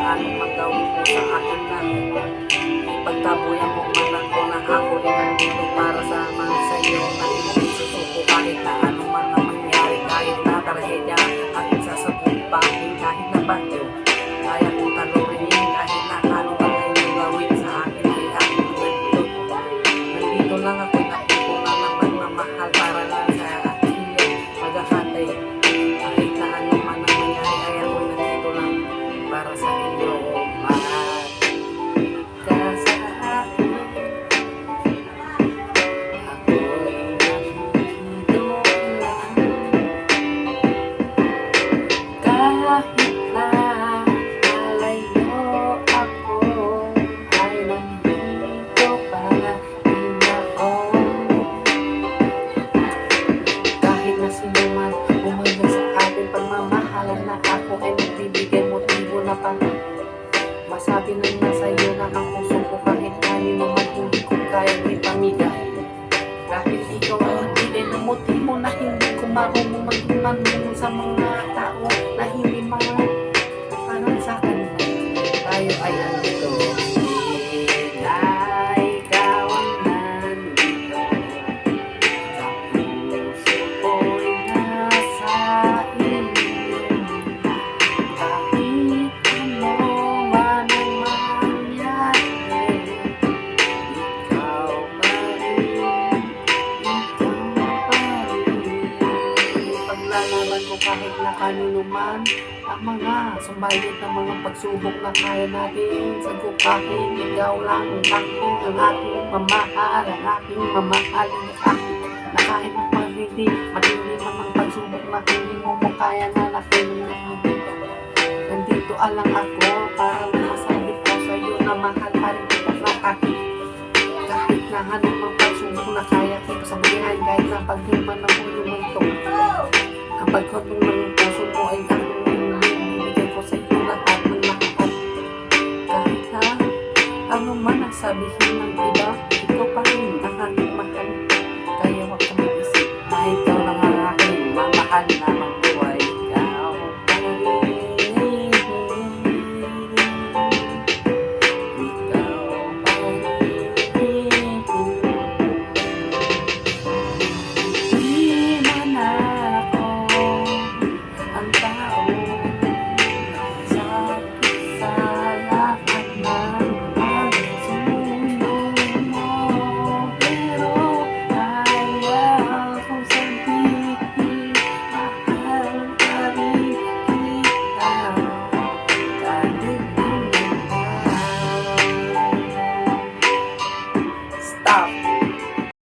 anong magawin mo sa akin lang. Ipagtabuyan mo man ako na ako rin nandito para sama sa iyo, na hindi susuko kahit na ano man ang mangyari, kahit na trahedya aking sasabuhin, kahit na bagyo kaya kong talurin, kahit na ano man ang gawin sa akin ay aking nandito. Nandito lang ako, nakito na ng magmamahal para lang sa iyo maghahantay, kahit na ano man ang mangyari ay ako nandito lang para sa iyo. Mahal ka sa akin, ako'y nandito lang. Kahit na malayo ako, ay nandito pa rin ako. Kahit na sino man umanda sa ating pagmamahalan, na ako ay nagbibigay motibo na pang masabi na nasa iyo na ang puso ko, kahit kanino man hindi ko kayang ipamigay. Dahil ikaw ang nagbigay ng motibo na hindi ko marunong maging sa mga tao na hindi mga parang sa kanila. Tayo ay andito, na ikaw ang nandito, sa puso ko'y nasa iyo. Kahit ano man ang mangyari, ikaw pa rin, ikaw pa rin. Paglalaban ko kahit na kanino man ang mga sumbalit ng mga pagsubok na kaya natin sagupahin. Ikaw lang ang aking mamahal, ang aking mamahalin akin, na kahit na matindi man ang pagsubok na hindi mo kaya na nandito. Nandito alang ako para masabi ko sa iyo na mahal pa rin kita na akin. Kahit na anong pagsubok na kaya ko sa buhay, kahit na paghiman ng ulo ng ito, kapag hotong ng puso mo ay ang bibigay ko sa iyo lahat ng lahat. Kahit na ano man ang sabihin ng iba, ikaw pa rin ang